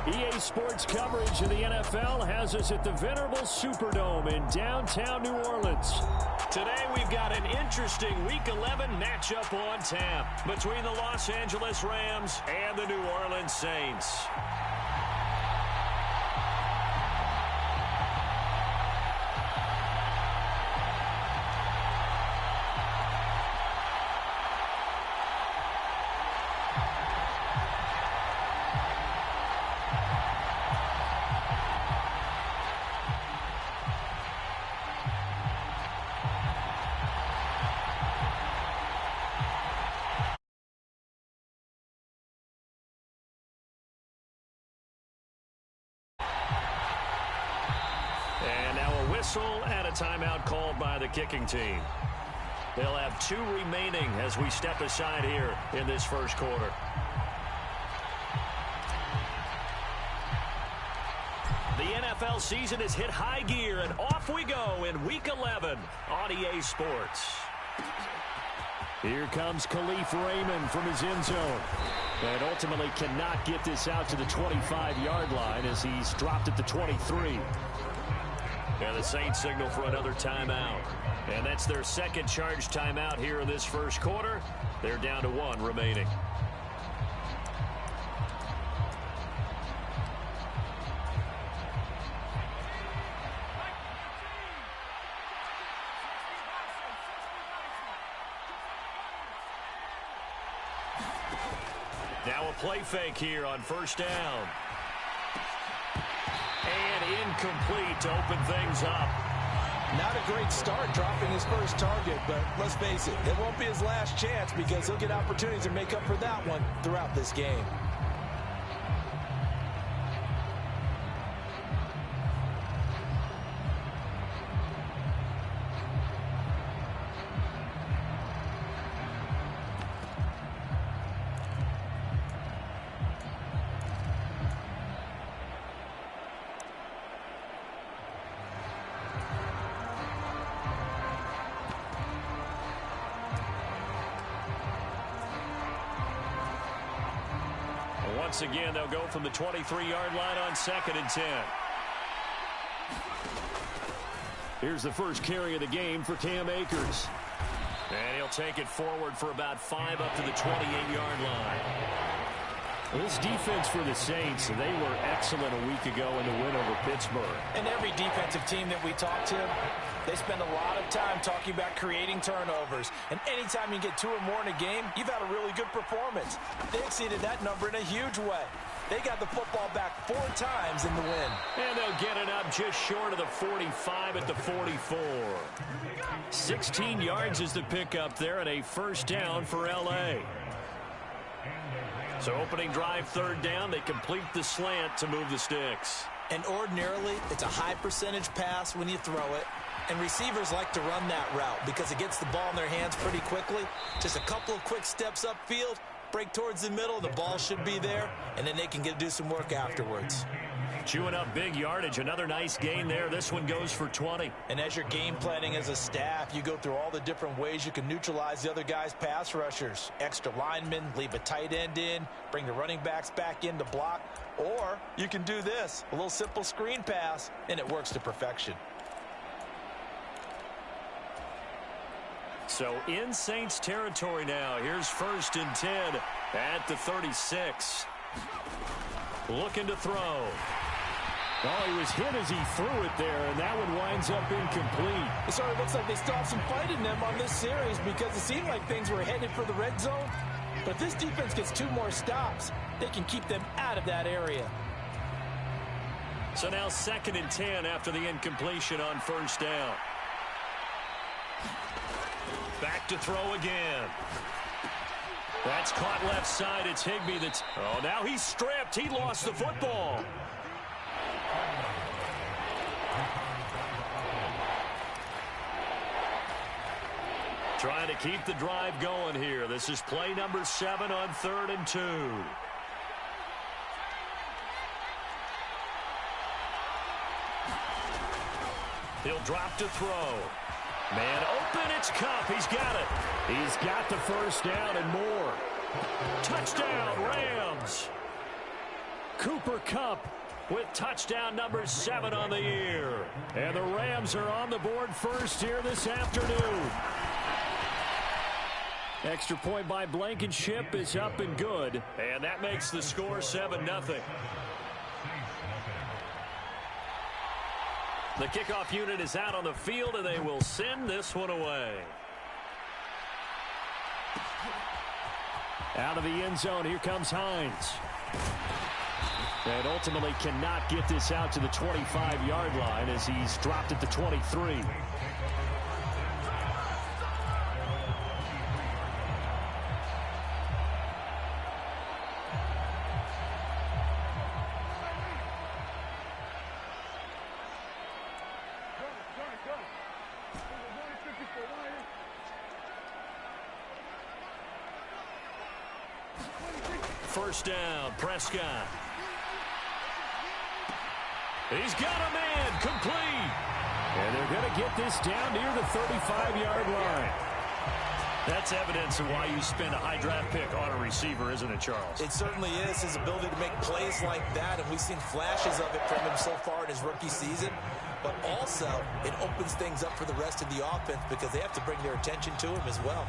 EA Sports coverage of the NFL has us at the venerable Superdome in downtown New Orleans. Today we've got an interesting Week 11 matchup on tap between the Los Angeles Rams and the New Orleans Saints. And a timeout called by the kicking team. They'll have 2 remaining as we step aside here in this first quarter. The NFL season has hit high gear, and off we go in Week 11 on EA Sports. Here comes Khalif Raymond from his end zone. And ultimately cannot get this out to the 25-yard line as he's dropped at the 23. And the Saints signal for another timeout. And that's their second charge timeout here in this first quarter. They're down to 1 remaining. Now a play fake here on first down. And incomplete to open things up. Not a great start dropping his first target, but let's face it, it won't be his last chance because he'll get opportunities to make up for that one throughout this game. Once again, they'll go from the 23-yard line on 2nd and 10. Here's the first carry of the game for Cam Akers. And he'll take it forward for about 5 up to the 28-yard line. This defense for the Saints, they were excellent a week ago in the win over Pittsburgh. And every defensive team that we talk to, they spend a lot of time talking about creating turnovers. And anytime you get 2 or more in a game, you've had a really good performance. They exceeded that number in a huge way. They got the football back 4 times in the win. And they'll get it up just short of the 45 at the 44. 16 yards is the pickup there and a first down for L.A. So opening drive, 3rd down, they complete the slant to move the sticks. And ordinarily, it's a high percentage pass when you throw it. And receivers like to run that route because it gets the ball in their hands pretty quickly. Just a couple of quick steps upfield, break towards the middle, the ball should be there, and then they can do some work afterwards. Chewing up big yardage, another nice gain there. This one goes for 20. And as you're game planning as a staff, you go through all the different ways you can neutralize the other guy's pass rushers. Extra linemen, leave a tight end in, bring the running backs back in to block. Or you can do this, a little simple screen pass, and it works to perfection. So in Saints territory now. Here's 1st and 10 at the 36. Looking to throw. Oh, he was hit as he threw it there, and that one winds up incomplete. It sort of looks like they still have some fight in them on this series because it seemed like things were headed for the red zone. But if this defense gets 2 more stops, they can keep them out of that area. So now 2nd and 10 after the incompletion on first down. Back to throw again. That's caught left side. It's Higbee that's... Oh, now he's stripped. He lost the football. Trying to keep the drive going here. This is play number 7 on 3rd and 2. He'll drop to throw. Man open, it's Kupp. He's got it. He's got the first down and more. Touchdown, Rams. Cooper Kupp with touchdown number 7 on the year. And the Rams are on the board first here this afternoon. Extra point by Blankenship is up and good. And that makes the score 7-0. The kickoff unit is out on the field, and they will send this one away. Out of the end zone, here comes Hines. And ultimately cannot get this out to the 25-yard line as he's dropped at the 23. First down, Prescott. He's got a man, complete. And they're going to get this down near the 35-yard line. That's evidence of why you spend a high draft pick on a receiver, isn't it, Charles? It certainly is, his ability to make plays like that, and we've seen flashes of it from him so far in his rookie season. But also, it opens things up for the rest of the offense because they have to bring their attention to him as well.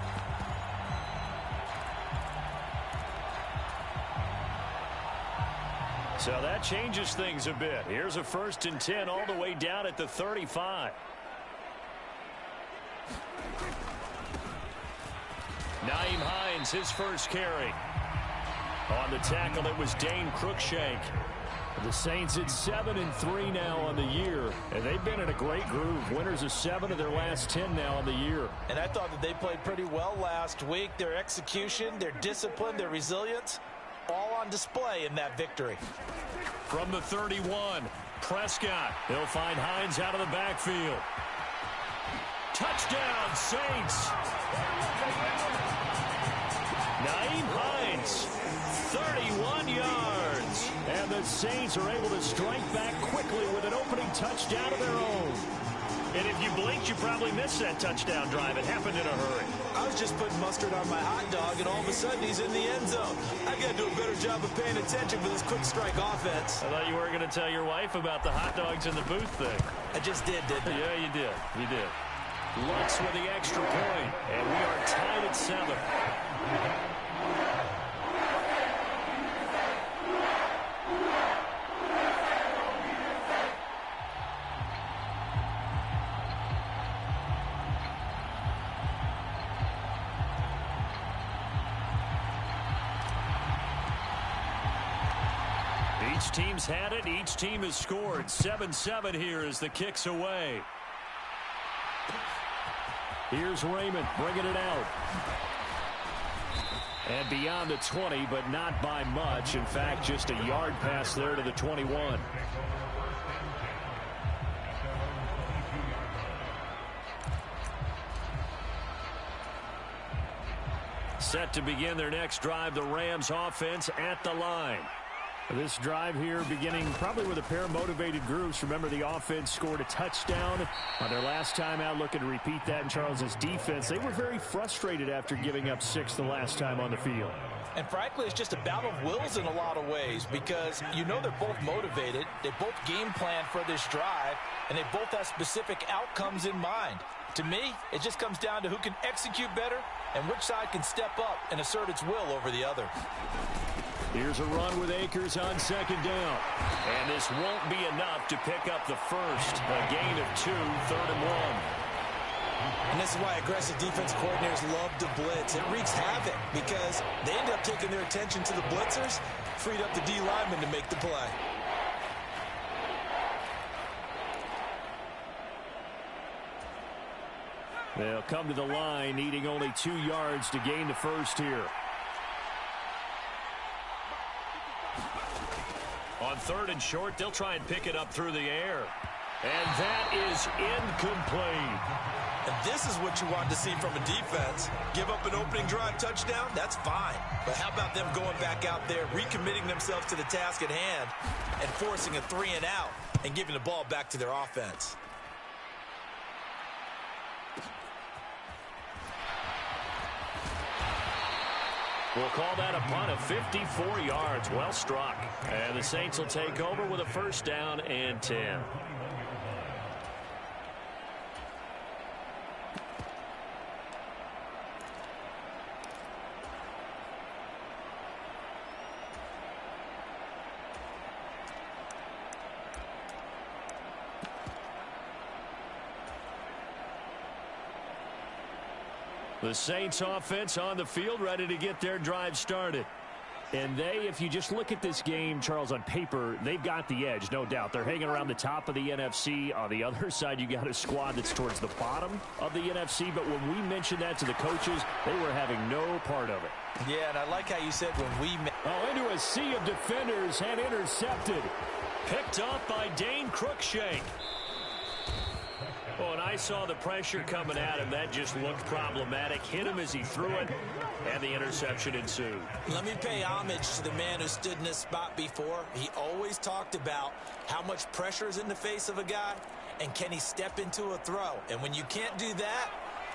So that changes things a bit. Here's a 1st and 10 all the way down at the 35. Nyheim Hines, his first carry. On the tackle, it was Dane Cruikshank. The Saints at 7-3 now on the year, and they've been in a great groove. Winners of 7 of their last 10 now on the year. And I thought that they played pretty well last week. Their execution, their discipline, their resilience, all on display in that victory. From the 31, Prescott. He'll find Hines out of the backfield. Touchdown, Saints. Nyheim Hines, 31 yards. And the Saints are able to strike back quickly with an opening touchdown of their own. And if you blinked, you probably missed that touchdown drive. It happened in a hurry. I was just putting mustard on my hot dog, and all of a sudden he's in the end zone. I've got to do a better job of paying attention for this quick strike offense. I thought you were going to tell your wife about the hot dogs in the booth thing. I just did, didn't I? Yeah, you did. You did. Lutz with the extra point, and we are tied at 7. Each team's had it. Each team has scored. 7-7 here as the kick's away. Here's Raymond bringing it out. And beyond the 20, but not by much. In fact, just a yard pass there to the 21. Set to begin their next drive, the Rams offense at the line. This drive here beginning probably with a pair of motivated groups. Remember, the offense scored a touchdown on their last time out, looking to repeat that in Charles's defense. They were very frustrated after giving up 6 the last time on the field. And frankly, it's just a battle of wills in a lot of ways because you know they're both motivated. They both game plan for this drive, and they both have specific outcomes in mind. To me, it just comes down to who can execute better and which side can step up and assert its will over the other. Here's a run with Akers on 2nd down. And this won't be enough to pick up the first. A gain of 2, 3rd and 1. And this is why aggressive defense coordinators love to blitz. It wreaks havoc because they end up taking their attention to the blitzers, freed up the D lineman to make the play. They'll come to the line, needing only 2 yards to gain the first here. On 3rd and short, they'll try and pick it up through the air. And that is incomplete. And this is what you want to see from a defense. Give up an opening drive touchdown, that's fine. But how about them going back out there, recommitting themselves to the task at hand, and forcing a 3 and out, and giving the ball back to their offense. We'll call that a punt of 54 yards. Well struck. And the Saints will take over with a first down and 10. The Saints offense on the field, ready to get their drive started. And if you just look at this game, Charles, on paper, they've got the edge, no doubt. They're hanging around the top of the NFC. On the other side, you got a squad that's towards the bottom of the NFC. But when we mentioned that to the coaches, they were having no part of it. Yeah, and I like how you said when we... into a sea of defenders and intercepted. Picked up by Dane Cruikshank. Oh, and I saw the pressure coming at him. That just looked problematic. Hit him as he threw it, and the interception ensued. Let me pay homage to the man who stood in this spot before. He always talked about how much pressure is in the face of a guy, and can he step into a throw. And when you can't do that,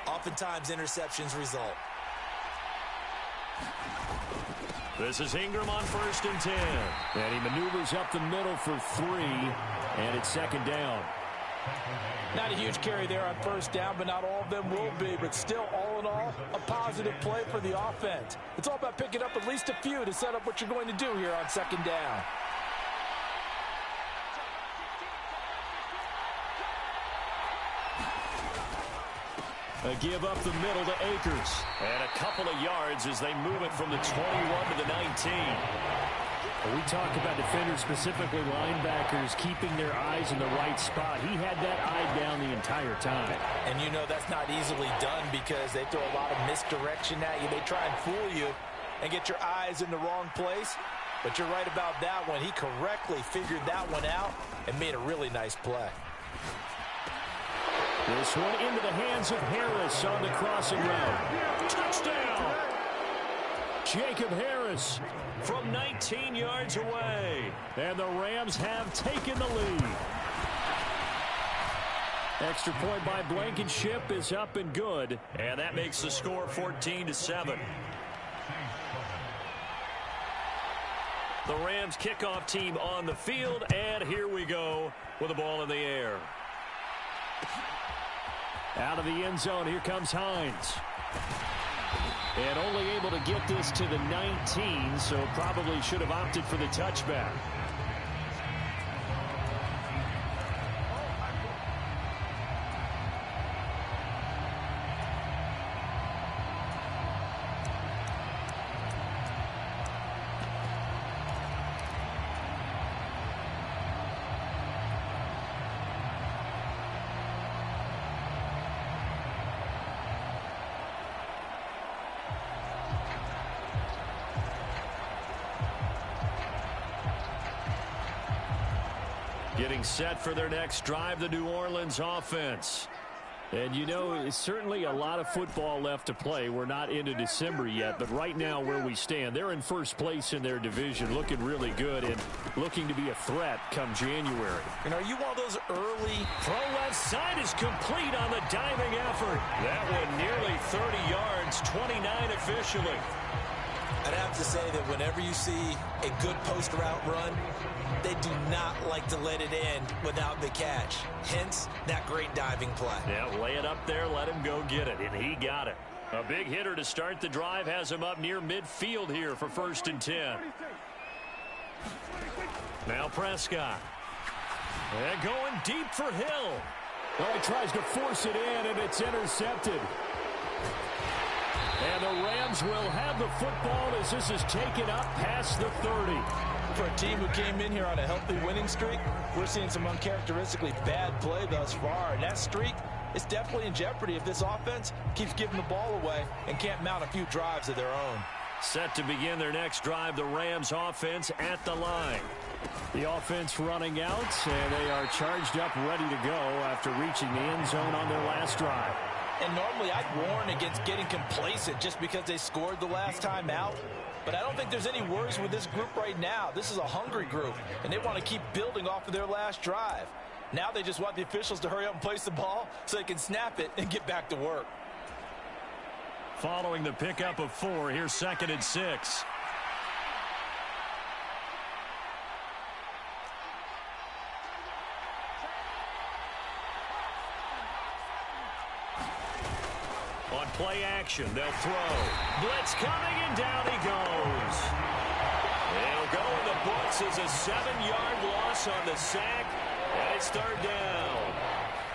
oftentimes interceptions result. This is Ingram on 1st and 10. And he maneuvers up the middle for 3, and it's 2nd down. Not a huge carry there on 1st down, but not all of them will be. But still, all in all, a positive play for the offense. It's all about picking up at least a few to set up what you're going to do here on 2nd down. A give up the middle to Akers. And a couple of yards as they move it from the 21 to the 19. When we talk about defenders, specifically linebackers, keeping their eyes in the right spot, he had that eye down the entire time. And you know that's not easily done because they throw a lot of misdirection at you. They try and fool you and get your eyes in the wrong place. But you're right about that one. He correctly figured that one out and made a really nice play. This one into the hands of Harris on the crossing route. Touchdown! Jacob Harris from 19 yards away. And the Rams have taken the lead. Extra point by Blankenship is up and good. And that makes the score 14-7. The Rams kickoff team on the field. And here we go with the ball in the air. Out of the end zone, here comes Hines. And only able to get this to the 19, so probably should have opted for the touchback. Getting set for their next drive, the New Orleans offense. And, you know, it's certainly a lot of football left to play. We're not into December yet, but right now where we stand, they're in first place in their division, looking really good and looking to be a threat come January. And are you one of those early... Throw left side is complete on the diving effort. That one nearly 30 yards, 29 officially. I'd have to say that whenever you see a good post route run, they do not like to let it end without the catch. Hence, that great diving play. Yeah, lay it up there, let him go get it, and he got it. A big hitter to start the drive has him up near midfield here for 1st and 10. Now Prescott. And going deep for Hill. Oh, he tries to force it in, and it's intercepted. And the Rams will have the football as this is taken up past the 30. For a team who came in here on a healthy winning streak, we're seeing some uncharacteristically bad play thus far. And that streak is definitely in jeopardy if this offense keeps giving the ball away and can't mount a few drives of their own. Set to begin their next drive, the Rams offense at the line. The offense running out, and they are charged up, ready to go after reaching the end zone on their last drive. And normally I'd warn against getting complacent just because they scored the last time out. But I don't think there's any worries with this group right now. This is a hungry group, and they want to keep building off of their last drive. Now they just want the officials to hurry up and place the ball so they can snap it and get back to work. following the pickup of 4. Here's 2nd and 6. On play action, they'll throw. Blitz coming, and down he goes. It'll go in the books as a 7-yard loss on the sack, and it's 3rd down.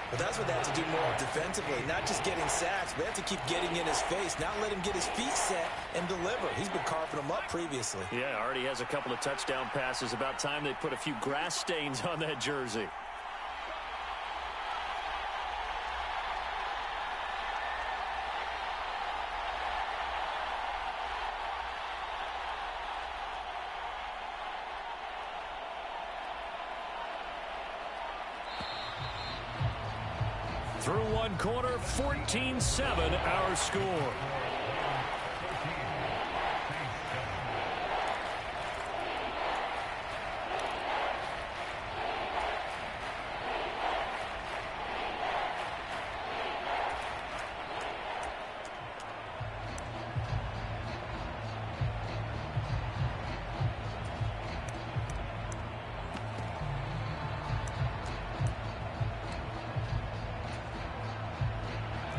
But that's what they have to do more defensively, not just getting sacks, but they have to keep getting in his face, not let him get his feet set and deliver. He's been carving them up previously. Yeah, already has a couple of touchdown passes. About time they put a few grass stains on that jersey. Through 1 quarter, 14-7 our score.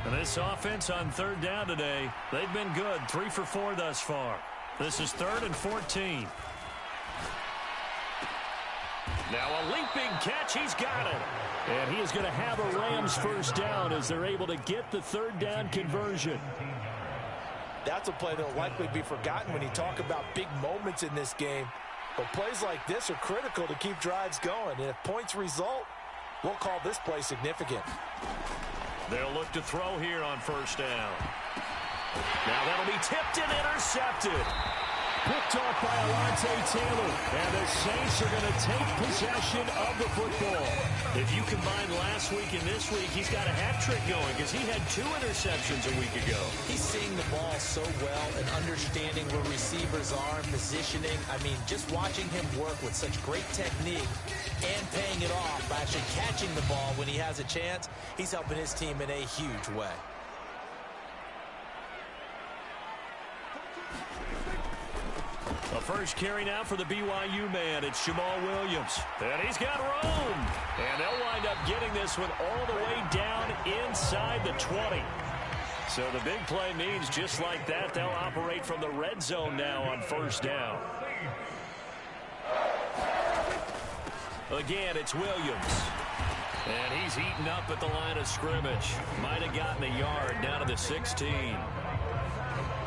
This offense on 3rd down today, they've been good. 3 for 4 thus far. This is 3rd and 14. Now a leaping catch. He's got it. And he is going to have a Rams first down as they're able to get the 3rd down conversion. That's a play that will likely be forgotten when you talk about big moments in this game. But plays like this are critical to keep drives going. And if points result, we'll call this play significant. They'll look to throw here on 1st down. Now that'll be tipped and intercepted. Picked off by Alontae Taylor. And the Saints are going to take possession of the football. If you combine last week and this week, he's got a hat trick going because he had 2 interceptions a week ago. He's seeing the ball so well and understanding where receivers are, positioning. I mean, just watching him work with such great technique and paying it off by actually catching the ball when he has a chance, he's helping his team in a huge way. The first carry now for the BYU man. It's Jamal Williams. And he's got room. And they'll wind up getting this one all the way down inside the 20. So the big play means just like that, they'll operate from the red zone now on 1st down. Again, it's Williams. And he's eaten up at the line of scrimmage. Might have gotten a yard down to the 16.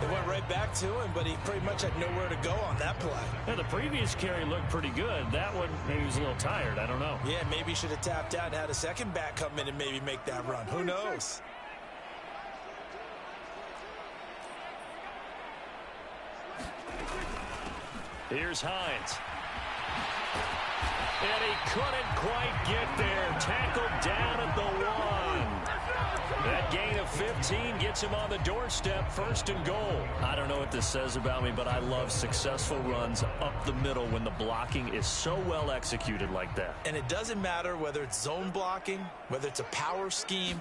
They went right back to him, but he pretty much had nowhere to go on that play. Yeah, the previous carry looked pretty good. That one, maybe he was a little tired. I don't know. Yeah, maybe he should have tapped out and had a second back come in and maybe make that run. Who knows? Here's Hines. And he couldn't quite get there. Tackled down at the 1. That gain of 15 gets him on the doorstep, 1st and goal. I don't know what this says about me, but I love successful runs up the middle when the blocking is so well executed like that. And it doesn't matter whether it's zone blocking, whether it's a power scheme.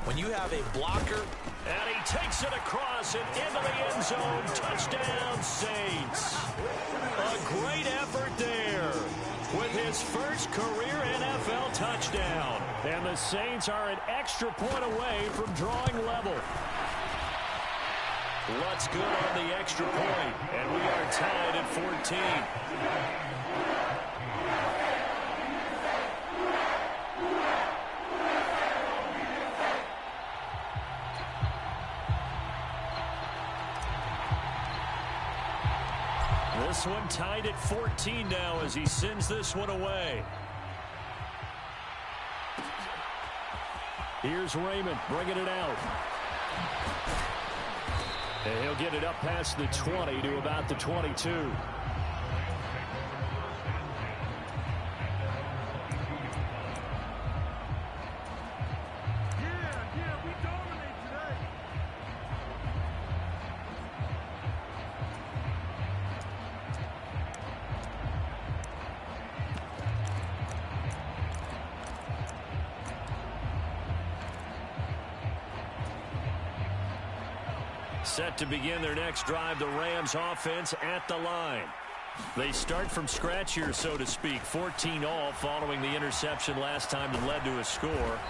When you have a blocker. And he takes it across and into the end zone. Touchdown, Saints. A great effort there with his first career NFL touchdown. And the Saints are an extra point away from drawing level. Lutz good on the extra point, and we are tied at 14. This one tied at 14 now as he sends this one away. Here's Raymond bringing it out. And he'll get it up past the 20 to about the 22. Set to begin their next drive, the Rams offense at the line. They start from scratch here, so to speak. 14-all following the interception last time that led to a score.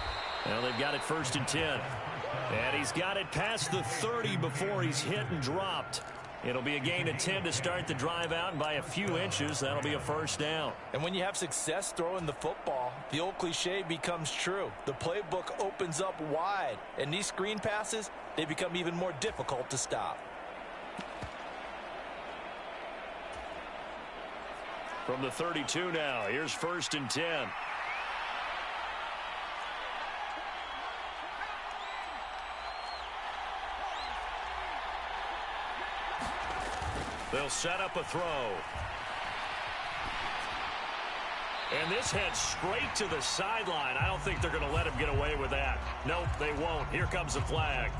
Now they've got it 1st and 10. And he's got it past the 30 before he's hit and dropped. It'll be a gain of 10 to start the drive out, and by a few inches, that'll be a 1st down. And when you have success throwing the football, the old cliche becomes true. The playbook opens up wide, and these screen passes, they become even more difficult to stop. From the 32 now, here's 1st and 10. They'll set up a throw. And this heads straight to the sideline. I don't think they're going to let him get away with that. Nope, they won't. Here comes the flag.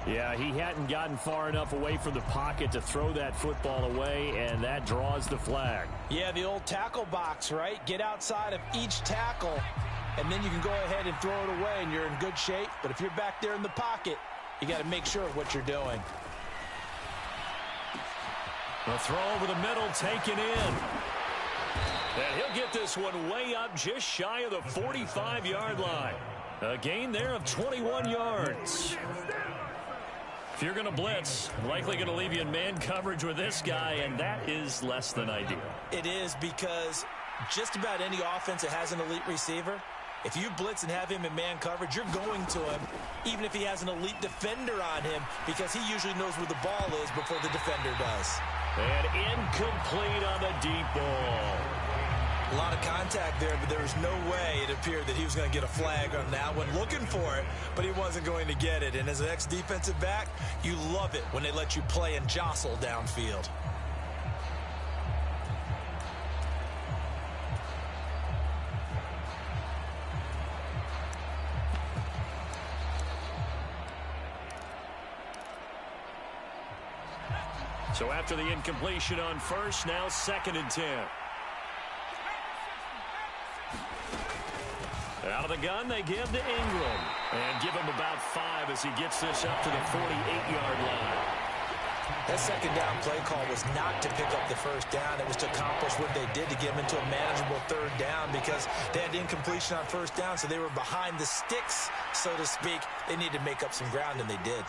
Yeah, he hadn't gotten far enough away from the pocket to throw that football away, and that draws the flag. Yeah, the old tackle box, right? Get outside of each tackle, and then you can go ahead and throw it away, and you're in good shape. But if you're back there in the pocket, you got to make sure of what you're doing. The throw over the middle, taken in. And he'll get this one way up just shy of the 45-yard line. A gain there of 21 yards. If you're going to blitz, likely going to leave you in man coverage with this guy, and that is less than ideal. It is, because just about any offense that has an elite receiver, if you blitz and have him in man coverage, you're going to him, even if he has an elite defender on him, because he usually knows where the ball is before the defender does. And incomplete on the deep ball. A lot of contact there, but there was no way it appeared that he was going to get a flag on that one. Looking for it, but he wasn't going to get it. And as an ex-defensive back, you love it when they let you play and jostle downfield. So after the incompletion on first, now 2nd and 10. Out of the gun, they give to Ingram. And give him about 5 as he gets this up to the 48-yard line. That second down play call was not to pick up the 1st down. It was to accomplish what they did to get them into a manageable 3rd down, because they had incompletion on 1st down, so they were behind the sticks, so to speak. They needed to make up some ground, and they did.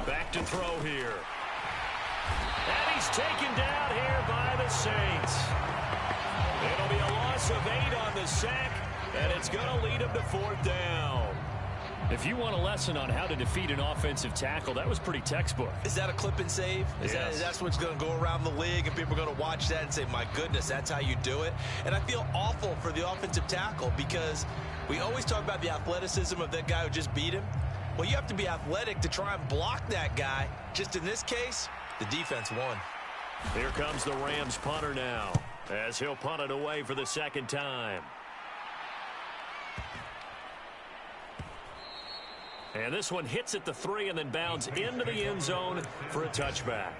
Back to throw here. And he's taken down here by the Saints. It'll be a loss of 8 on the sack, and it's going to lead him to 4th down. If you want a lesson on how to defeat an offensive tackle, that was pretty textbook. Is that a clip and save? Yes. That's what's going to go around the league, and people are going to watch that and say, my goodness, that's how you do it? And I feel awful for the offensive tackle, because we always talk about the athleticism of that guy who just beat him. Well, you have to be athletic to try and block that guy. Just in this case, the defense won. Here comes the Rams punter now, as he'll punt it away for the 2nd time. And this one hits at the 3 and then bounds into the end zone for a touchback.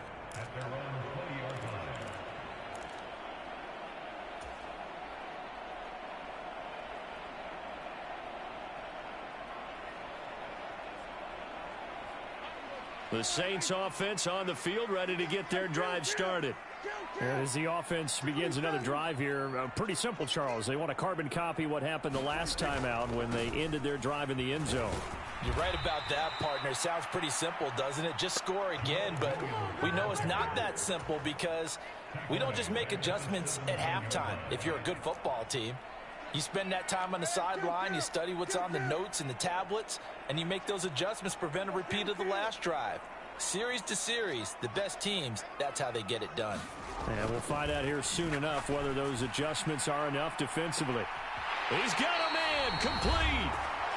The Saints offense on the field, ready to get their drive started. And as the offense begins another drive here, pretty simple, Charles. They want to carbon copy what happened the last time out when they ended their drive in the end zone. You're right about that, partner. Sounds pretty simple, doesn't it? Just score again, but we know it's not that simple, because we don't just make adjustments at halftime if you're a good football team. You spend that time on the sideline, you study what's on the notes and the tablets, and you make those adjustments, prevent a repeat of the last drive. Series to series, the best teams, that's how they get it done. And we'll find out here soon enough whether those adjustments are enough defensively. He's got a man, complete.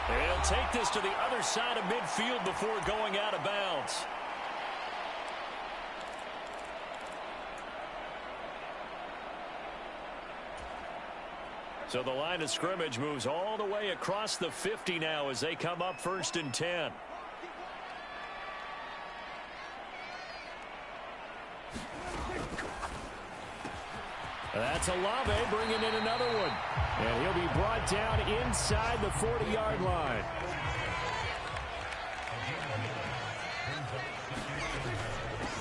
And he'll take this to the other side of midfield before going out of bounds. So the line of scrimmage moves all the way across the 50 now as they come up 1st and 10. That's Olave bringing in another one. And he'll be brought down inside the 40-yard line.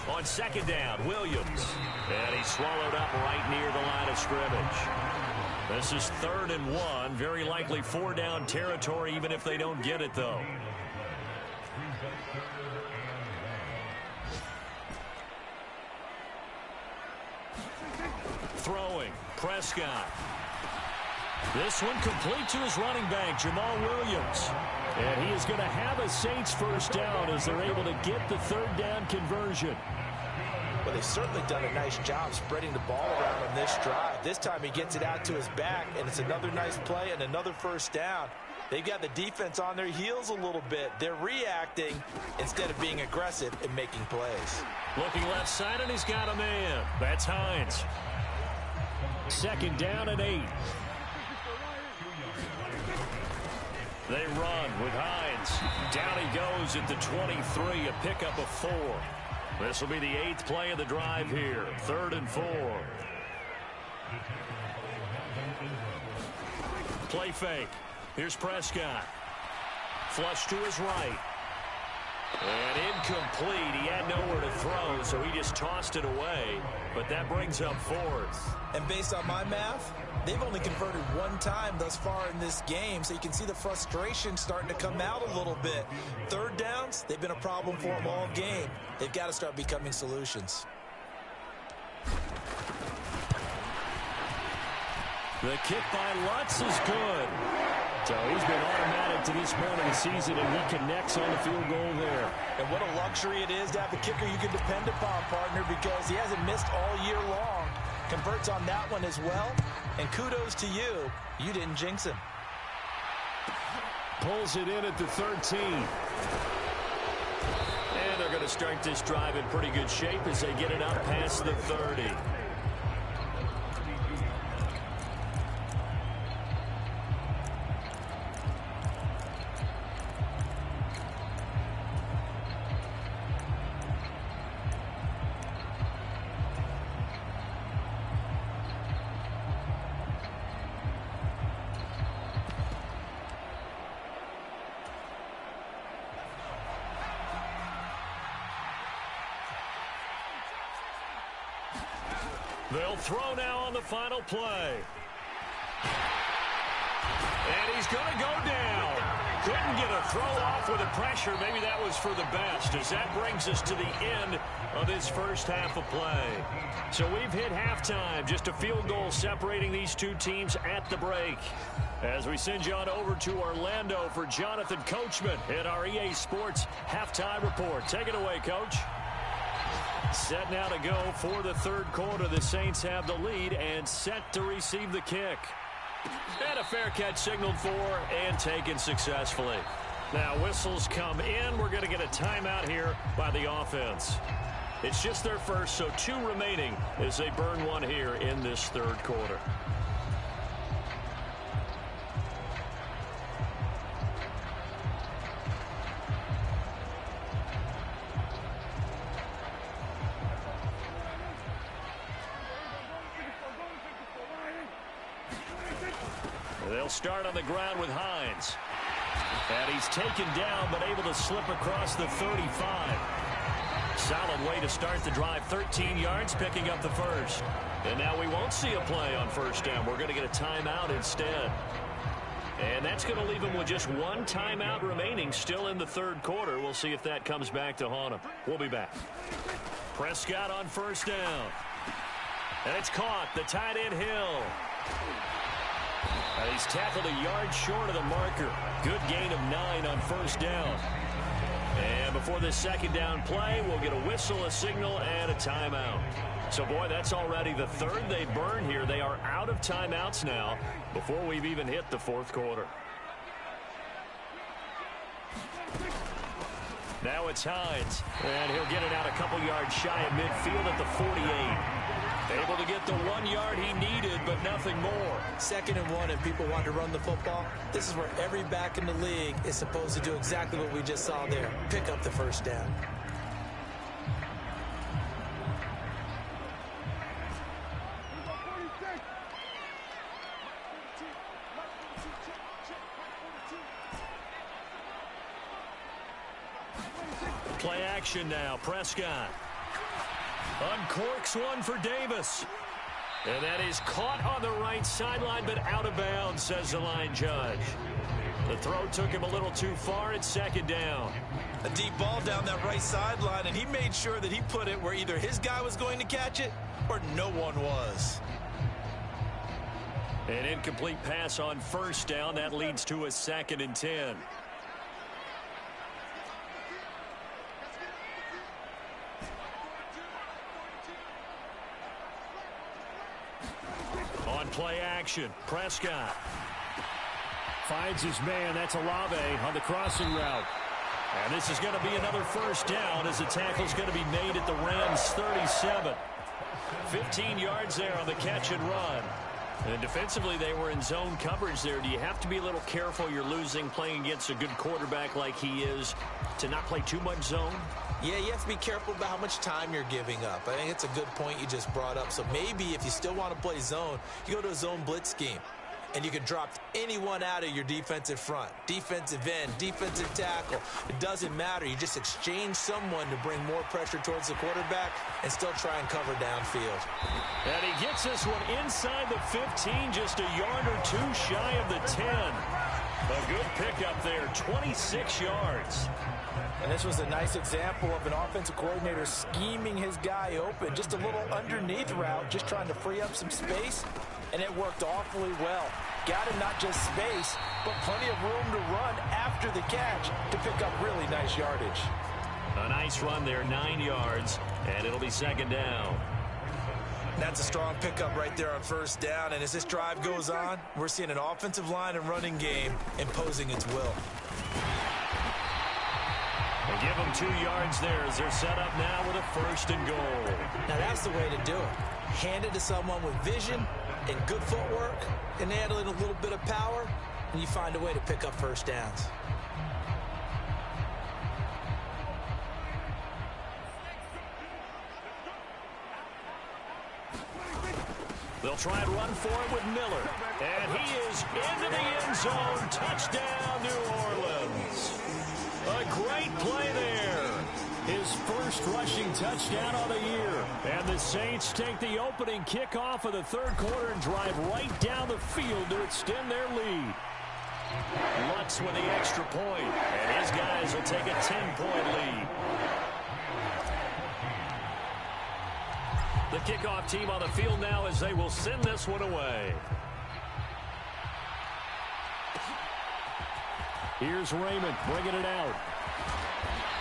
On second down, Williams. And he's swallowed up right near the line of scrimmage. This is 3rd and 1. Very likely 4-down territory, even if they don't get it, though. Throwing, Prescott. This one complete to his running back, Jamal Williams. And he is going to have a Saints first down as they're able to get the 3rd down conversion. Well, they've certainly done a nice job spreading the ball around on this drive. This time he gets it out to his back, and it's another nice play and another first down. They've got the defense on their heels a little bit. They're reacting instead of being aggressive and making plays. Looking left side, and he's got a man. That's Hines. 2nd down and 8. They run with Hines. Down he goes at the 23, a pickup of 4. This will be the 8th play of the drive here. 3rd and 4. Play fake. Here's Prescott. Flush to his right. And incomplete. He had nowhere to throw, so he just tossed it away. But that brings up 4th. And based on my math, they've only converted 1 time thus far in this game, so you can see the frustration starting to come out a little bit. 3rd downs, they've been a problem for them all game. They've got to start becoming solutions. The kick by Lutz is good. So he's been automatic to this point of the season, and he connects on the field goal there. And what a luxury it is to have a kicker you can depend upon, partner, because he hasn't missed all year long. Converts on that one as well. And kudos to you. You didn't jinx him. Pulls it in at the 13. And they're going to start this drive in pretty good shape as they get it up past the 30. They'll throw now on the final play. And he's going to go down. Couldn't get a throw off with the pressure. Maybe that was for the best, as that brings us to the end of this first half of play. So we've hit halftime. Just a field goal separating these two teams at the break. As we send you on over to Orlando for Jonathan Coachman in our EA Sports Halftime Report. Take it away, Coach. Set now to go for the 3rd quarter. The Saints have the lead and set to receive the kick. And a fair catch signaled for and taken successfully. Now whistles come in. We're going to get a timeout here by the offense. It's just their first, so 2 remaining as they burn one here in this 3rd quarter. They'll start on the ground with Hines. And he's taken down, but able to slip across the 35. Solid way to start the drive. 13 yards, picking up the first. And now we won't see a play on first down. We're going to get a timeout instead. And that's going to leave him with just 1 timeout remaining still in the 3rd quarter. We'll see if that comes back to haunt him. We'll be back. Prescott on first down. And it's caught. The tight end Hill. He's tackled a yard short of the marker. Good gain of 9 on first down. And before this 2nd down play, we'll get a whistle, a signal, and a timeout. So, boy, that's already the 3rd they burn here. They are out of timeouts now before we've even hit the 4th quarter. Now it's Hines. And he'll get it out a couple yards shy of midfield at the 48. Able to get the 1 yard he needed, but nothing more. 2nd and 1, if people want to run the football, this is where every back in the league is supposed to do exactly what we just saw there. Pick up the first down. Play action now. Prescott uncorks one for Davis. And that is caught on the right sideline, but out of bounds, says the line judge. The throw took him a little too far. It's second down. A deep ball down that right sideline, and he made sure that he put it where either his guy was going to catch it or no one was. An incomplete pass on first down. That leads to a 2nd and 10. On play action, Prescott finds his man. That's Olave on the crossing route. And this is going to be another first down as the tackle's going to be made at the Rams' 37. 15 yards there on the catch and run. And defensively, they were in zone coverage there. Do you have to be a little careful? You're losing playing against a good quarterback like he is to not play too much zone? Yeah, you have to be careful about how much time you're giving up. I think it's a good point you just brought up. So maybe if you still want to play zone, you go to a zone blitz scheme. And you can drop anyone out of your defensive front. Defensive end, defensive tackle. It doesn't matter. You just exchange someone to bring more pressure towards the quarterback and still try and cover downfield. And he gets this one inside the 15, just a yard or two shy of the 10. A good pickup there, 26 yards. And this was a nice example of an offensive coordinator scheming his guy open. Just a little underneath route, just trying to free up some space. And it worked awfully well. Got him not just space, but plenty of room to run after the catch to pick up really nice yardage. A nice run there, 9 yards, and it'll be second down. That's a strong pickup right there on first down. And as this drive goes on, we're seeing an offensive line and running game imposing its will. They give them 2 yards there as they're set up now with a 1st and goal. Now that's the way to do it. Hand it to someone with vision and good footwork, and add in a little bit of power, and you find a way to pick up first downs. They'll try and run for it with Miller. And he is into the end zone. Touchdown, New Orleans. A great play there. His first rushing touchdown of the year. And the Saints take the opening kickoff of the third quarter and drive right down the field to extend their lead. Lutz with the extra point, and his guys will take a 10-point lead. The kickoff team on the field now as they will send this one away. Here's Raymond bringing it out.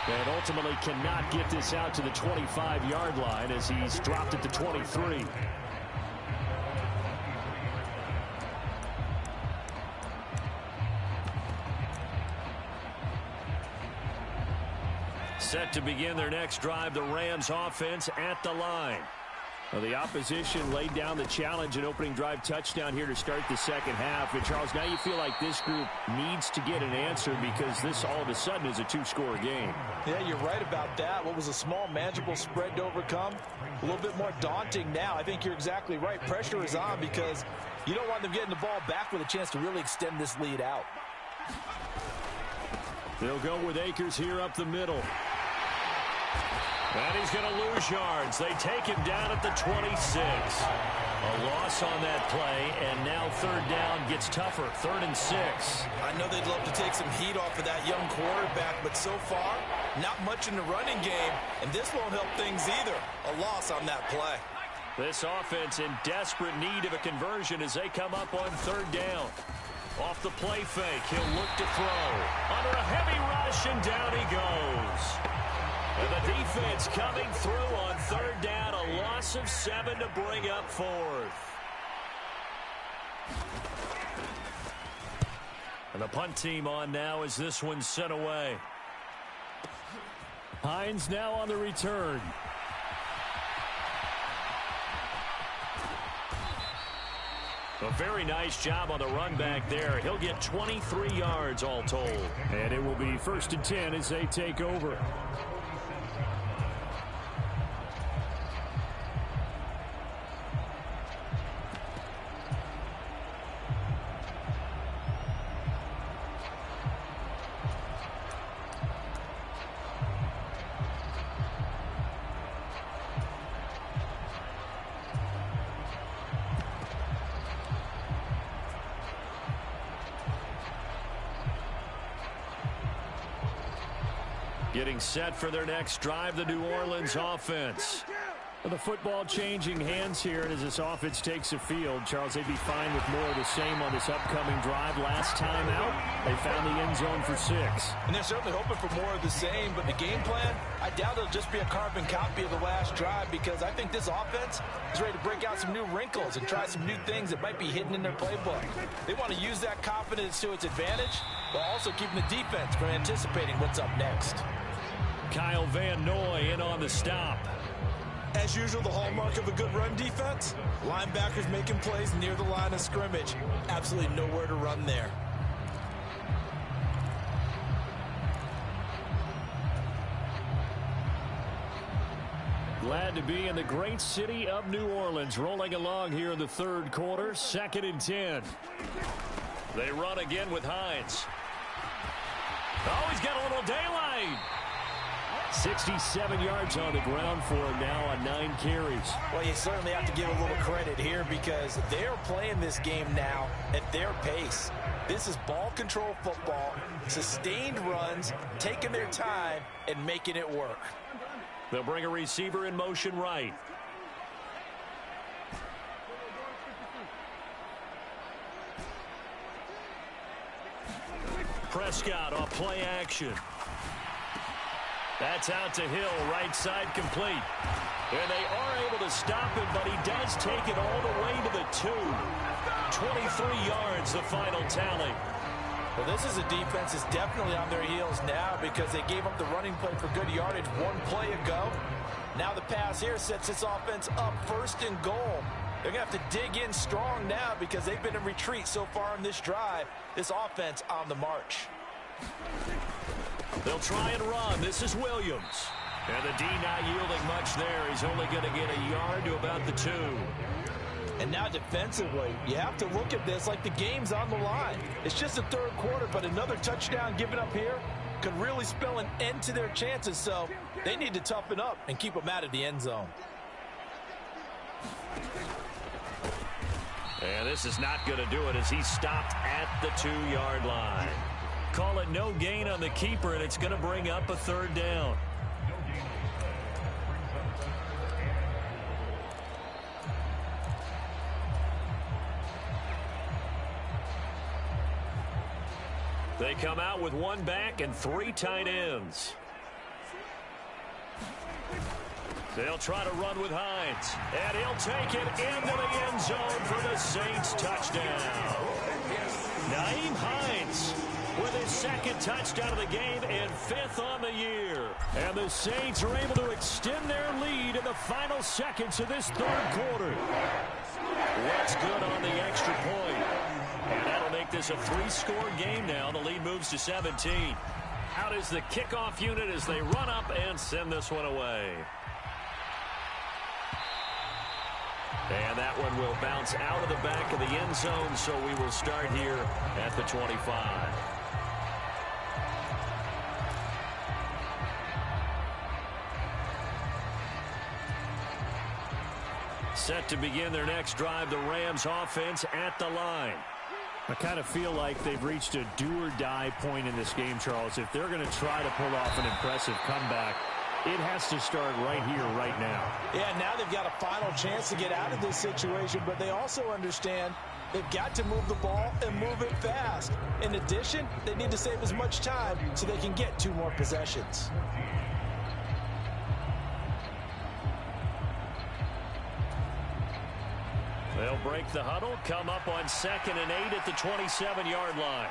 And ultimately cannot get this out to the 25-yard line as he's dropped it to 23. Set to begin their next drive, the Rams offense at the line. Well, the opposition laid down the challenge, an opening drive touchdown here to start the second half. And, Charles, now you feel like this group needs to get an answer because this all of a sudden is a two-score game. Yeah, you're right about that. What was a small, manageable spread to overcome, a little bit more daunting now. I think you're exactly right. Pressure is on because you don't want them getting the ball back with a chance to really extend this lead out. They'll go with Akers here up the middle. And he's going to lose yards. They take him down at the 26. A loss on that play, and now third down gets tougher. 3rd and 6. I know they'd love to take some heat off of that young quarterback, but so far, not much in the running game, and this won't help things either. A loss on that play. This offense in desperate need of a conversion as they come up on third down. Off the play fake, he'll look to throw. Under a heavy rush, and down he goes. And the defense coming through on third down, a loss of 7 to bring up 4th. And the punt team on now as this one's sent away. Hines now on the return. A very nice job on the run back there. He'll get 23 yards all told. And it will be 1st and 10 as they take over. Getting set for their next drive, the New Orleans offense. The football changing hands here, and as this offense takes the field, Charles, they'd be fine with more of the same on this upcoming drive. Last time out, they found the end zone for 6. And they're certainly hoping for more of the same, but the game plan, I doubt it'll just be a carbon copy of the last drive, because I think this offense is ready to break out some new wrinkles and try some new things that might be hidden in their playbook. They want to use that confidence to its advantage, while also keeping the defense from anticipating what's up next. Kyle Van Noy in on the stop. As usual, the hallmark of a good run defense, linebackers making plays near the line of scrimmage. Absolutely nowhere to run there. Glad to be in the great city of New Orleans, rolling along here in the third quarter, 2nd and 10. They run again with Hines. Oh, he's got a little daylight. 67 yards on the ground for him now on 9 carries. Well, you certainly have to give a little credit here because they're playing this game now at their pace. This is ball control football, sustained runs, taking their time, and making it work. They'll bring a receiver in motion right. Prescott off play action. That's out to Hill, right side complete. And they are able to stop him, but he does take it all the way to the 2. 23 yards, the final tally. Well, this is a defense that's definitely on their heels now because they gave up the running play for good yardage one play ago. Now the pass here sets this offense up 1st and goal. They're going to have to dig in strong now because they've been in retreat so far on this drive. This offense on the march. They'll try and run. This is Williams. And the D not yielding much there. He's only going to get a yard to about the 2. And now defensively, you have to look at this like the game's on the line. It's just the third quarter, but another touchdown given up here could really spell an end to their chances. So they need to toughen up and keep them out of the end zone. And this is not going to do it as he stopped at the 2-yard line. Call it no gain on the keeper, and it's going to bring up a 3rd down. They come out with 1 back and 3 tight ends. They'll try to run with Hines, and he'll take it into the end zone for the Saints touchdown. Nyheim Hines with his 2nd touchdown of the game and 5th on the year. And the Saints are able to extend their lead in the final seconds of this third quarter. What's good on the extra point? And that'll make this a 3-score game now. The lead moves to 17. Out is the kickoff unit as they run up and send this one away. And that one will bounce out of the back of the end zone, so we will start here at the 25. Set to begin their next drive, the Rams offense at the line. I kind of feel like they've reached a do-or-die point in this game, Charles. If they're going to try to pull off an impressive comeback, it has to start right here, right now. Yeah, now they've got a final chance to get out of this situation, but they also understand they've got to move the ball and move it fast. In addition, they need to save as much time so they can get 2 more possessions. They'll break the huddle, come up on 2nd and 8 at the 27-yard line.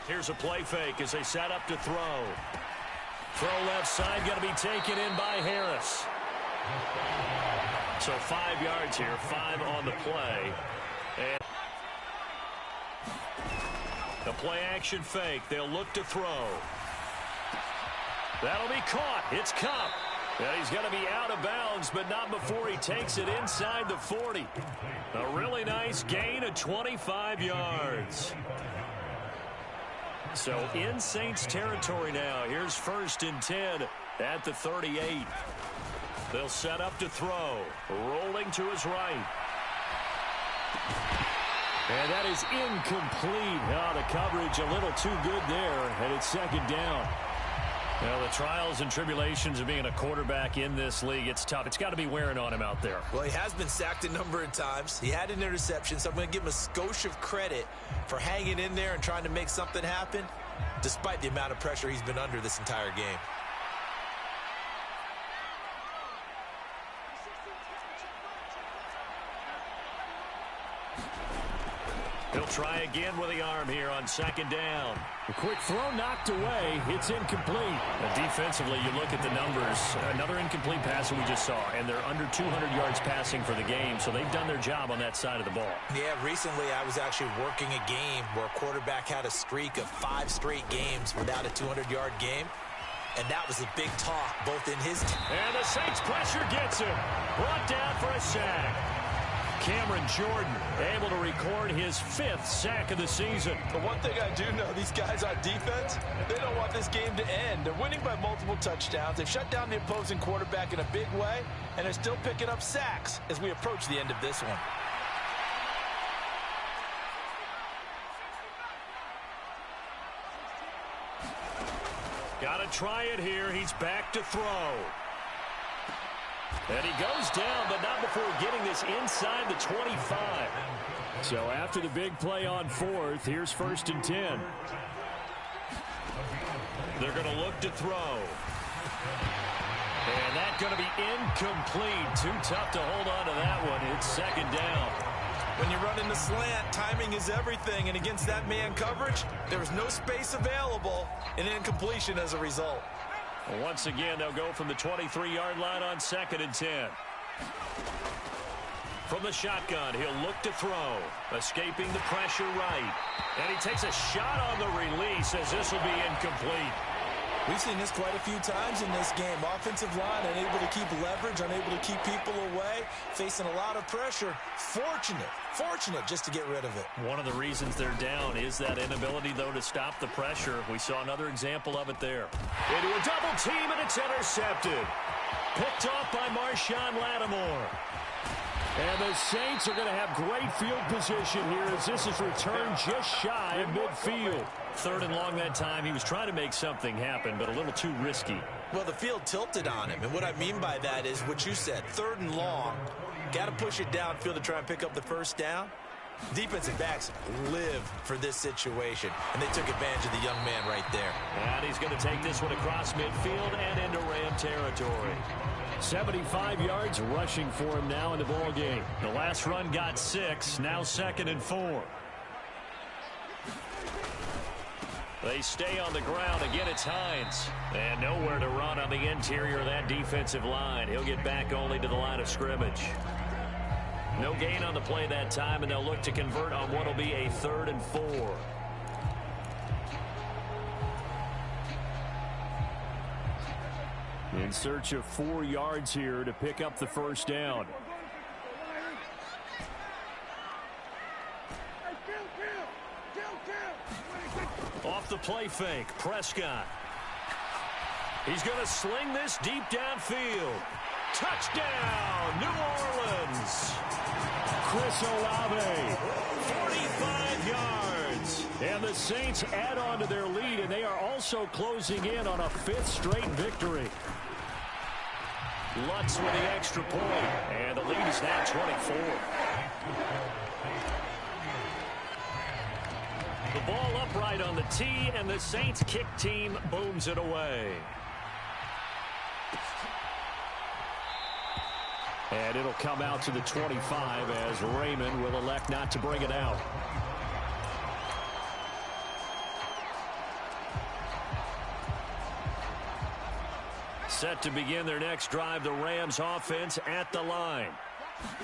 Here's a play fake as they set up to throw. Throw left side, going to be taken in by Harris. So 5 yards here, 5 on the play. And the play action fake. They'll look to throw. That'll be caught. It's Kupp. And he's going to be out of bounds, but not before he takes it inside the 40. A really nice gain of 25 yards. So in Saints territory now. Here's 1st and 10 at the 38. They'll set up to throw. Rolling to his right. And that is incomplete. Oh, the coverage a little too good there, and it's 2nd down. Well, the trials and tribulations of being a quarterback in this league, it's tough. It's got to be wearing on him out there. Well, he has been sacked a number of times. He had an interception, so I'm going to give him a skosh of credit for hanging in there and trying to make something happen, despite the amount of pressure he's been under this entire game. He'll try again with the arm here on second down. A quick throw knocked away. It's incomplete. Defensively, you look at the numbers. Another incomplete pass that we just saw, and they're under 200 yards passing for the game, so they've done their job on that side of the ball. Yeah, recently I was actually working a game where a quarterback had a streak of 5 straight games without a 200-yard game, and that was a big talk both in his team. And the Saints pressure gets him. Brought down for a sack. Cameron Jordan able to record his 5th sack of the season. But one thing I do know, these guys on defense, they don't want this game to end. They're winning by multiple touchdowns. They've shut down the opposing quarterback in a big way, and they're still picking up sacks as we approach the end of this one. Got to try it here. He's back to throw. And he goes down, but not before getting this inside the 25. So after the big play on 4th, here's 1st and 10. They're going to look to throw. And that's going to be incomplete. Too tough to hold on to that one. It's 2nd down. When you run in the slant, timing is everything, and against that man coverage, there was no space available, and incompletion as a result. Once again, they'll go from the 23-yard line on 2nd and 10. From the shotgun, he'll look to throw. Escaping the pressure right. And he takes a shot on the release as this will be incomplete. We've seen this quite a few times in this game. Offensive line unable to keep leverage, unable to keep people away, facing a lot of pressure. Fortunate just to get rid of it. One of the reasons they're down is that inability, though, to stop the pressure. We saw another example of it there. Into a double team, and it's intercepted. Picked off by Marshawn Lattimore. And the Saints are going to have great field position here as this is returned just shy of midfield. 3rd and long that time. He was trying to make something happen, but a little too risky. Well, the field tilted on him, and what I mean by that is what you said, 3rd and long. Got to push it downfield to try and pick up the 1st down. Defensive backs live for this situation, and they took advantage of the young man right there. And he's going to take this one across midfield and into Ram territory. 75 yards rushing for him now in the ball game. The last run got 6, now 2nd and 4. They stay on the ground. Again, it's Hines. And nowhere to run on the interior of that defensive line. He'll get back only to the line of scrimmage. No gain on the play that time, and they'll look to convert on what will be a 3rd and 4. In search of 4 yards here to pick up the 1st down. Off the play fake, Prescott. He's going to sling this deep downfield. Touchdown, New Orleans. Chris Olave, 45 yards. And the Saints add on to their lead, and they are also closing in on a 5th straight victory. Lutz with the extra point, and the lead is now 24. The ball upright on the tee, and the Saints kick team booms it away. And it'll come out to the 25 as Raymond will elect not to bring it out. Set to begin their next drive, the Rams offense at the line.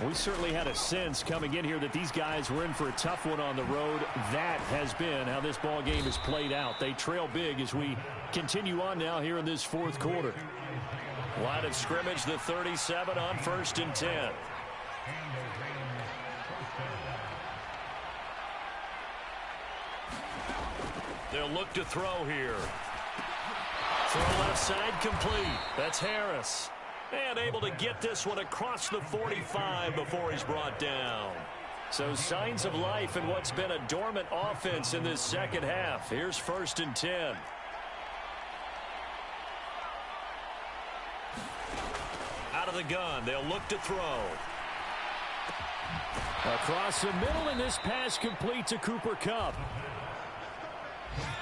We certainly had a sense coming in here that these guys were in for a tough one on the road. That has been how this ball game is played out. They trail big as we continue on now here in this 4th quarter. Line of scrimmage, the 37 on 1st and 10. They'll look to throw here. Throw left side complete. That's Harris. And able to get this one across the 45 before he's brought down. So signs of life in what's been a dormant offense in this second half. Here's 1st and 10. Out of the gun, they'll look to throw. Across the middle, and this pass complete to Cooper Kupp.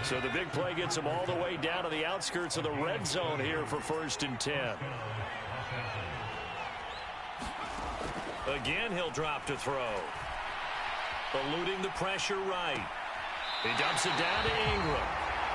So the big play gets him all the way down to the outskirts of the red zone here for 1st and 10. Again, he'll drop to throw. Eluding the pressure right. He dumps it down to Ingram.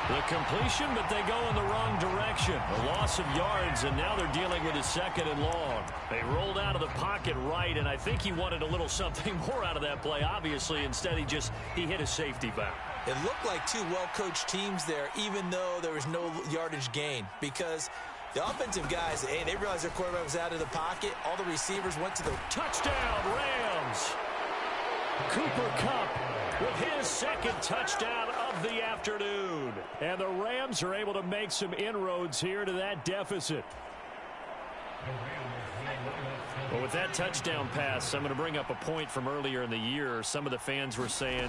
The completion, but they go in the wrong direction. A loss of yards, and now they're dealing with a 2nd and long. They rolled out of the pocket right, and I think he wanted a little something more out of that play. Obviously, instead he hit a safety back. It looked like two well-coached teams there, even though there was no yardage gain, because the offensive guys, hey, they realized their quarterback was out of the pocket. All the receivers went to the touchdown, Rams. Cooper Kupp with his 2nd touchdown of the afternoon. And the Rams are able to make some inroads here to that deficit. Well, with that touchdown pass, I'm going to bring up a point from earlier in the year. Some of the fans were saying,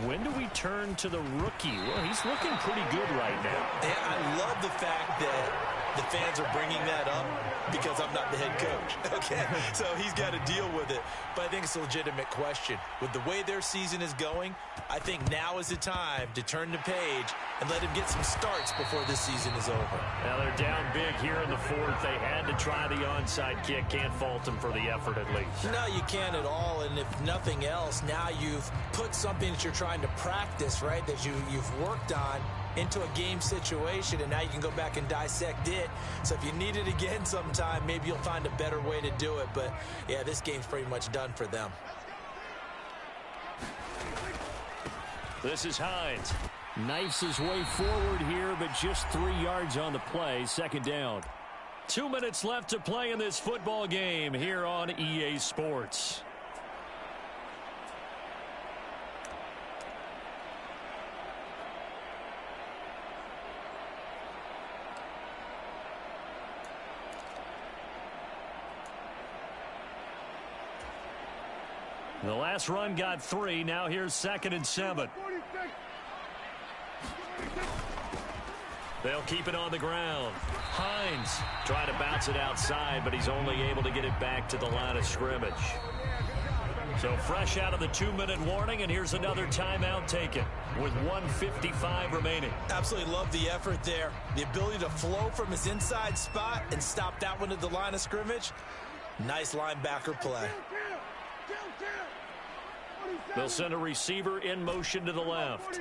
when do we turn to the rookie? Well, he's looking pretty good right now. And I love the fact that the fans are bringing that up because I'm not the head coach. Okay, so he's got to deal with it. But I think it's a legitimate question. With the way their season is going, I think now is the time to turn the page and let him get some starts before this season is over. Now they're down big here in the 4th. They had to try the onside kick. Can't fault them for the effort at least. No, you can't at all. And if nothing else, now you've put something that you're trying to practice, right, that you've worked on into a game situation, and now you can go back and dissect it. So if you need it again sometime, maybe you'll find a better way to do it. But, yeah, this game's pretty much done for them. This is Hines. Knifes his way forward here, but just 3 yards on the play. 2nd down. 2 minutes left to play in this football game here on EA Sports. The last run got 3. Now here's 2nd and 7. They'll keep it on the ground. Hines trying to bounce it outside, but he's only able to get it back to the line of scrimmage. So fresh out of the 2-minute warning, and here's another timeout taken with 1:55 remaining. Absolutely love the effort there. The ability to flow from his inside spot and stop that one at the line of scrimmage. Nice linebacker play. They'll send a receiver in motion to the left.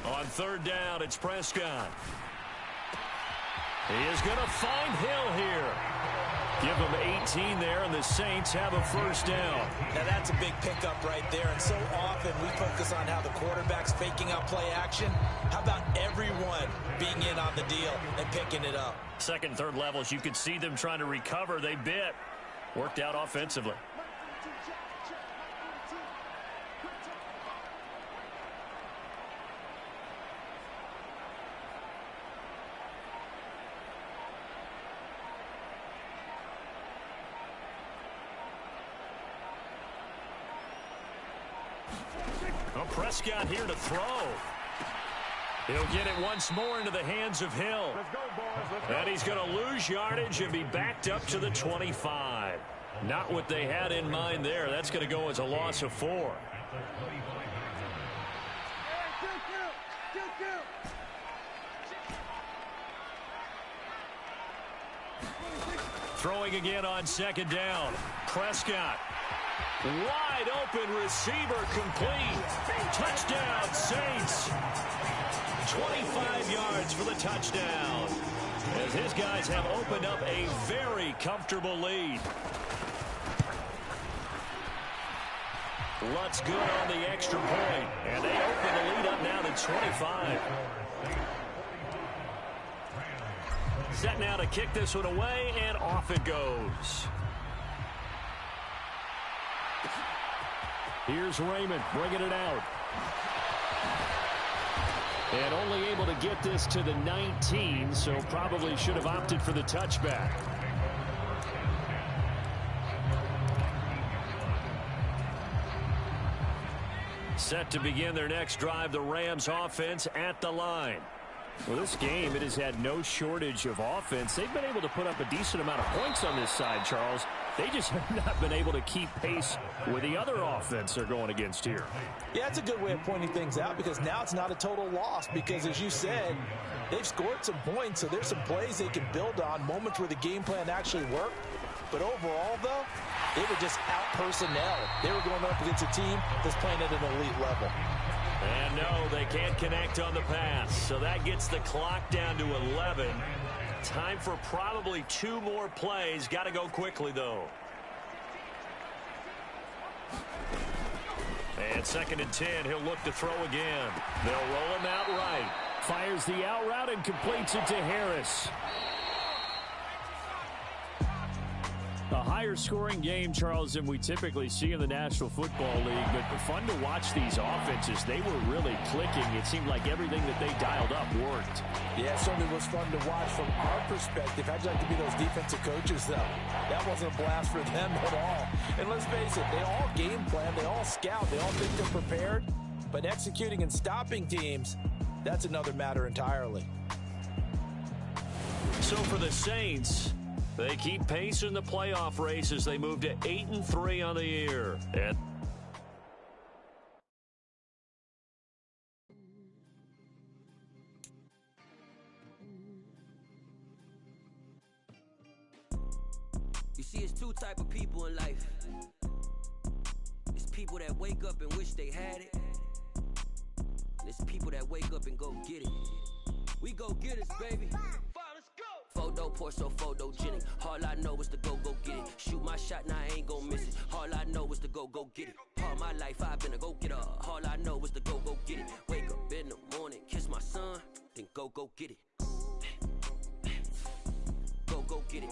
On 3rd down, it's Prescott. He is going to find Hill here. Give him 18 there, and the Saints have a 1st down. Now that's a big pickup right there, and so often we focus on how the quarterback's faking out play action. How about everyone being in on the deal and picking it up? 2nd, 3rd levels, you could see them trying to recover. They bit. Worked out offensively. Prescott here to throw. He'll get it once more into the hands of Hill. Let's go, boys. Let's go. And he's going to lose yardage and be backed up to the 25. Not what they had in mind there. That's going to go as a loss of 4. Throwing again on 2nd down. Prescott. Wide open receiver complete. Touchdown Saints. 25 yards for the touchdown. As his guys have opened up a very comfortable lead. Lutz good on the extra point. And they open the lead up now to 25. Set now to kick this one away, and off it goes. Here's Raymond bringing it out. And only able to get this to the 19, so probably should have opted for the touchback. Set to begin their next drive, the Rams offense at the line. Well, this game, it has had no shortage of offense. They've been able to put up a decent amount of points on this side, Charles. They just have not been able to keep pace with the other offense they're going against here. Yeah, it's a good way of pointing things out because now it's not a total loss because, as you said, they've scored some points, so there's some plays they can build on, moments where the game plan actually worked. But overall, though, they were just out-personnel. They were going up against a team that's playing at an elite level. And no, they can't connect on the pass, so that gets the clock down to 11. Time for probably 2 more plays. Got to go quickly, though. And 2nd and 10, he'll look to throw again. They'll roll him out right. Fires the out route and completes it to Harris. A higher scoring game, Charles, than we typically see in the National Football League, but fun to watch these offenses. They were really clicking. It seemed like everything that they dialed up worked. Yeah, it certainly was fun to watch from our perspective. How'd you like to be those defensive coaches, though? That wasn't a blast for them at all. And let's face it, they all game plan, they all scout, they all think they're prepared, but executing and stopping teams, that's another matter entirely. So for the Saints, they keep pace in the playoff race as they move to 8-3 on the year. And you see, it's 2 type of people in life. It's people that wake up and wish they had it. And it's people that wake up and go get it. We go get it, baby. Photo poor, so photogenic. All I know is to go get it. Shoot my shot, now I ain't gon' miss it. All I know is to go get it. All my life I've been a go-getter. All I know is to go get it. Wake up in the morning, kiss my son, then go get it. Go get it.